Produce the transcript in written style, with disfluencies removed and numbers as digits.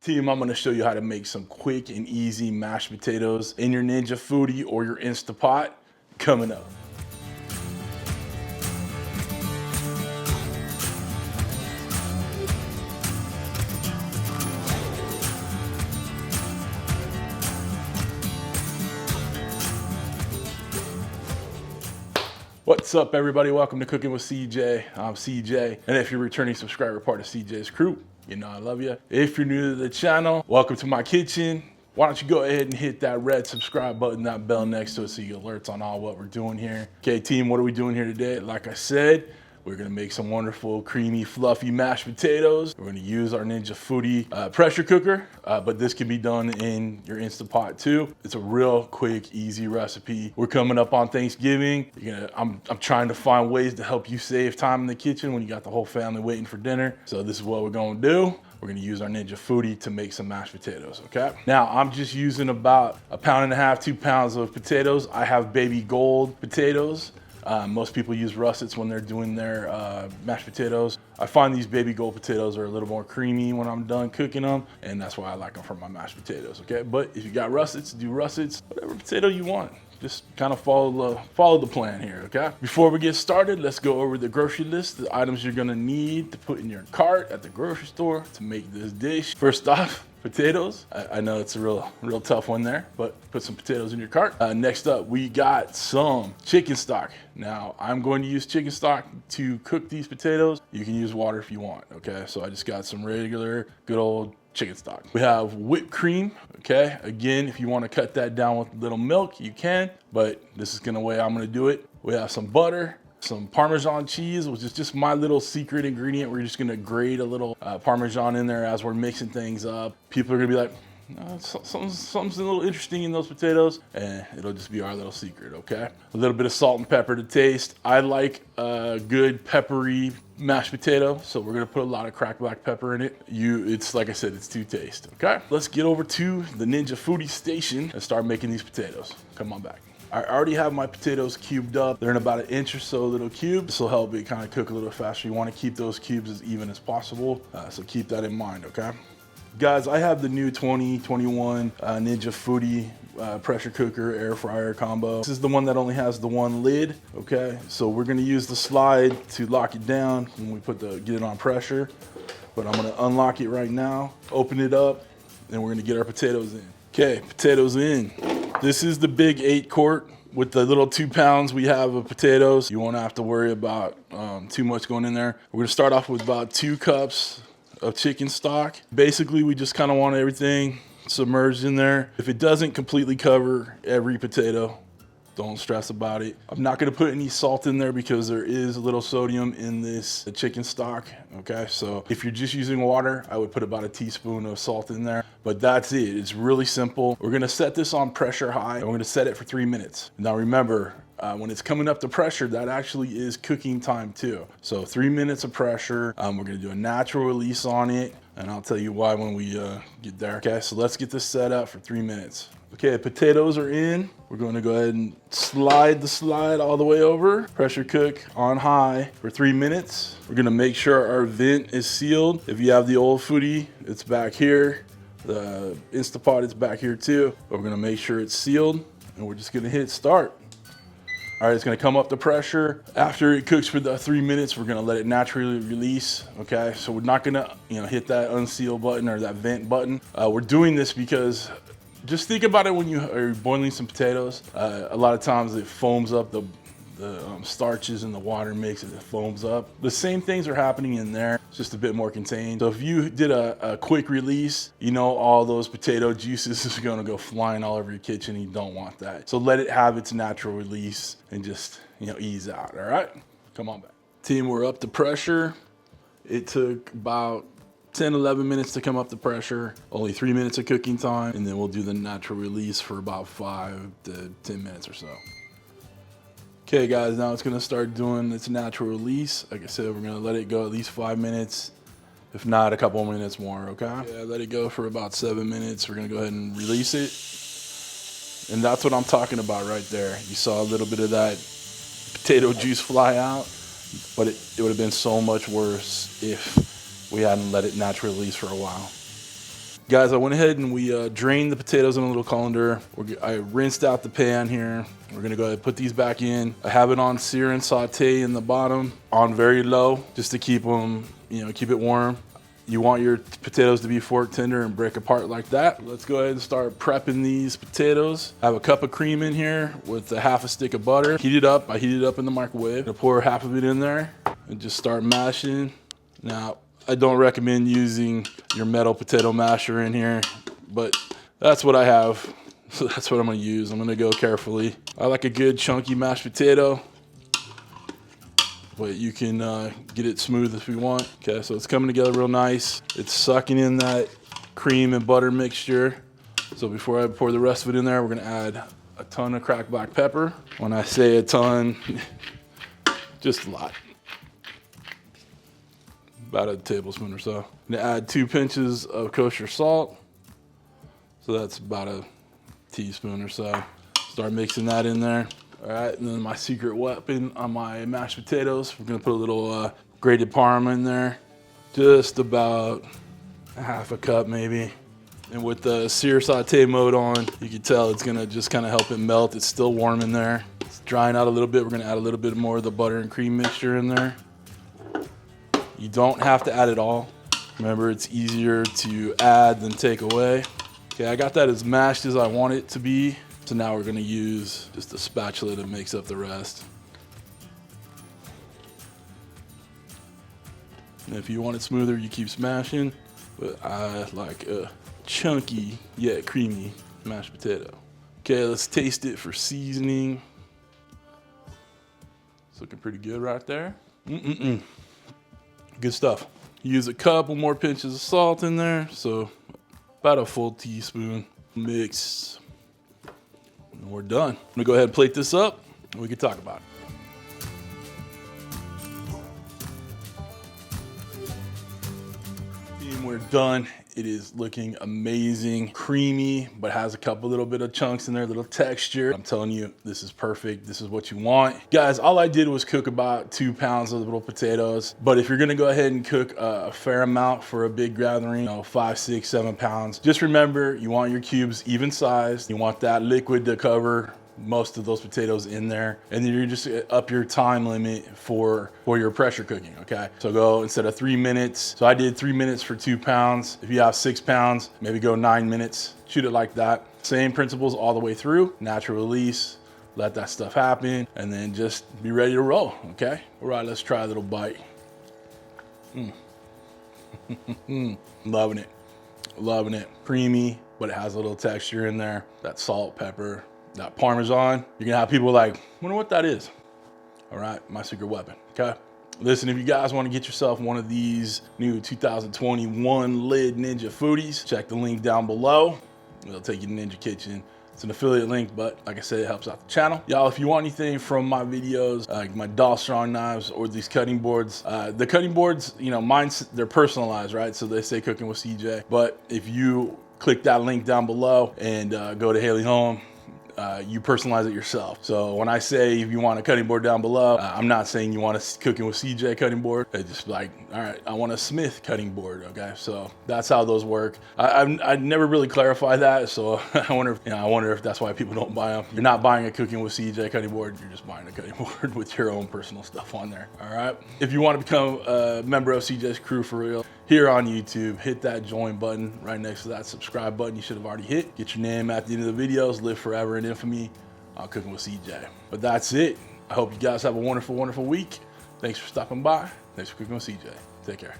Team, I'm gonna show you how to make some quick and easy mashed potatoes in your Ninja Foodi or your Instant Pot coming up. What's up, everybody? Welcome to Cooking with CJ. I'm CJ, and if you're a returning subscriber, part of CJ's crew, you know I love you. If you're new to the channel, welcome to my kitchen. Why don't you go ahead and hit that red subscribe button, that bell next to it, so you get alerts on all what we're doing here. Okay, team, what are we doing here today? Like I said, we're gonna make some wonderful, creamy, fluffy mashed potatoes. We're gonna use our Ninja Foodi pressure cooker, but this can be done in your Instant Pot too. It's a real quick, easy recipe. We're coming up on Thanksgiving. I'm trying to find ways to help you save time in the kitchen when you got the whole family waiting for dinner. So this is what we're gonna do. We're gonna use our Ninja Foodi to make some mashed potatoes, okay? Now, I'm just using about 1.5 pounds, 2 pounds of potatoes. I have baby gold potatoes. Most people use russets when they're doing their mashed potatoes. I find these baby gold potatoes are a little more creamy when I'm done cooking them, and that's why I like them for my mashed potatoes, okay? But if you got russets, do russets, whatever potato you want. Just kind of follow the plan here, okay? Before we get started, let's go over the grocery list, the items you're gonna need to put in your cart at the grocery store to make this dish. First off, potatoes. I know it's a real tough one there, but put some potatoes in your cart. Next up, we got some chicken stock. Now, I'm going to use chicken stock to cook these potatoes. You can use water if you want, okay? So I just got some regular, good old chicken stock. We have whipped cream, okay? Again, if you want to cut that down with a little milk, you can, but this is the way I'm gonna do it. We have some butter, some Parmesan cheese, which is just my little secret ingredient. We're just gonna grate a little Parmesan in there as we're mixing things up. People are gonna be like, something's a little interesting in those potatoes, and it'll just be our little secret, okay? A little bit of salt and pepper to taste. I like a good peppery mashed potato, so we're gonna put a lot of cracked black pepper in it. It's like I said, it's to taste, okay? Let's get over to the Ninja Foodi station and start making these potatoes. Come on back. I already have my potatoes cubed up. They're in about 1 inch or so little cubes. This will help it kind of cook a little faster. You want to keep those cubes as even as possible, so keep that in mind, okay? Guys, I have the new 2021 Ninja Foodi pressure cooker air fryer combo. This is the one that only has the one lid, okay? So we're gonna use the slide to lock it down when we get it on pressure. But I'm gonna unlock it right now, open it up, and we're gonna get our potatoes in. Okay, potatoes in. This is the big 8-quart. With the little 2 pounds we have of potatoes, you won't have to worry about too much going in there. We're gonna start off with about 2 cups of chicken stock. Basically, we just kind of want everything submerged in there. If it doesn't completely cover every potato, don't stress about it. I'm not gonna put any salt in there because there is a little sodium in this chicken stock, okay? So if you're just using water, I would put about 1 teaspoon of salt in there, but that's it. It's really simple. We're gonna set this on pressure high, and we're gonna set it for 3 minutes. Now remember, when it's coming up to pressure, that actually is cooking time too. So 3 minutes of pressure. We're gonna do a natural release on it, and I'll tell you why when we get there. Okay, so let's get this set up for 3 minutes. Okay, potatoes are in. We're gonna go ahead and slide the slide all the way over. Pressure cook on high for 3 minutes. We're gonna make sure our vent is sealed. If you have the old Foodi, it's back here. The Instant Pot is back here too. But we're gonna make sure it's sealed, and we're just gonna hit start. All right, it's gonna come up to pressure. After it cooks for the 3 minutes, we're gonna let it naturally release, okay? So we're not gonna hit that unseal button or that vent button. We're doing this because, just think about it when you are boiling some potatoes. A lot of times it foams up the starches in the water mix, and it foams up. The same things are happening in there, it's just a bit more contained. So if you did a quick release, all those potato juices is gonna go flying all over your kitchen. You don't want that. So let it have its natural release and just ease out, all right? Come on back. Team, we're up to pressure. It took about 10, 11 minutes to come up to pressure, only 3 minutes of cooking time, and then we'll do the natural release for about 5 to 10 minutes or so. Okay guys, now it's gonna start doing its natural release. Like I said, we're gonna let it go at least 5 minutes, if not a couple minutes more, okay? Yeah, let it go for about 7 minutes. We're gonna go ahead and release it. And that's what I'm talking about right there. You saw a little bit of that potato juice fly out, but it would have been so much worse if we hadn't let it naturally release for a while. Guys, I went ahead and we drained the potatoes in a little colander. I rinsed out the pan here. We're gonna go ahead and put these back in. I have it on sear and saute in the bottom on very low, just to keep them, keep it warm. You want your potatoes to be fork tender and break apart like that. Let's go ahead and start prepping these potatoes. I have a cup of cream in here with a half a stick of butter. Heat it up. I heat it up in the microwave. I'll pour half of it in there and just start mashing. Now, I don't recommend using your metal potato masher in here, but that's what I have. So that's what I'm gonna use. I'm gonna go carefully. I like a good chunky mashed potato, but you can get it smooth if you want. Okay, so it's coming together real nice. It's sucking in that cream and butter mixture. So before I pour the rest of it in there, we're gonna add a ton of cracked black pepper. When I say a ton, just a lot. About a tablespoon or so. I'm gonna add 2 pinches of kosher salt. So that's about a teaspoon or so. Start mixing that in there. All right, and then my secret weapon on my mashed potatoes, we're gonna put a little grated parm in there. Just about a half a cup maybe. And with the sear saute mode on, you can tell it's gonna just kind of help it melt. It's still warm in there. It's drying out a little bit. We're gonna add a little bit more of the butter and cream mixture in there. You don't have to add it all. Remember, it's easier to add than take away. Okay, I got that as mashed as I want it to be. So now we're gonna use just a spatula to mix up the rest. And if you want it smoother, you keep smashing. But I like a chunky yet creamy mashed potato. Okay, let's taste it for seasoning. It's looking pretty good right there. Good stuff. Use a couple more pinches of salt in there, so about a full teaspoon. Mix. And we're done. I'm gonna go ahead and plate this up and we can talk about it. And we're done. It is looking amazing, creamy, but has a couple little bit of chunks in there, little texture. I'm telling you, this is perfect. This is what you want. Guys, all I did was cook about 2 pounds of little potatoes. But if you're gonna go ahead and cook a fair amount for a big gathering, 5, 6, 7 pounds, just remember, you want your cubes even sized. You want that liquid to cover most of those potatoes in there, and then you're just up your time limit for your pressure cooking. Okay, so go instead of 3 minutes, so I did 3 minutes for 2 pounds. If you have 6 pounds, maybe go 9 minutes. Shoot it like that. Same principles all the way through. Natural release, let that stuff happen, and then just be ready to roll. Okay, all right, let's try a little bite. Loving it. Creamy, but it has a little texture in there. That salt, pepper, that Parmesan. You're gonna have people like, wonder what that is. All right, my secret weapon, okay? Listen, if you guys wanna get yourself one of these new 2021 lid Ninja Foodies, check the link down below. It'll take you to Ninja Kitchen. It's an affiliate link, but like I said, it helps out the channel. Y'all, if you want anything from my videos, like my Doll Strong knives or these cutting boards, the cutting boards, mine's, they're personalized, right? So they say cooking with CJ, but if you click that link down below and go to Haley Home, you personalize it yourself. So when I say if you want a cutting board down below, I'm not saying you want a cooking with CJ cutting board. It's just like, all right, I want a Smith cutting board. Okay, so that's how those work. I never really clarify that, so I wonder if that's why people don't buy them. You're not buying a cooking with CJ cutting board. You're just buying a cutting board with your own personal stuff on there. All right. If you want to become a member of CJ's crew for real, here on YouTube, hit that join button right next to that subscribe button you should have already hit. Get your name at the end of the videos, live forever in infamy on Cooking with CJ. But that's it. I hope you guys have a wonderful, wonderful week. Thanks for stopping by. Thanks for cooking with CJ. Take care.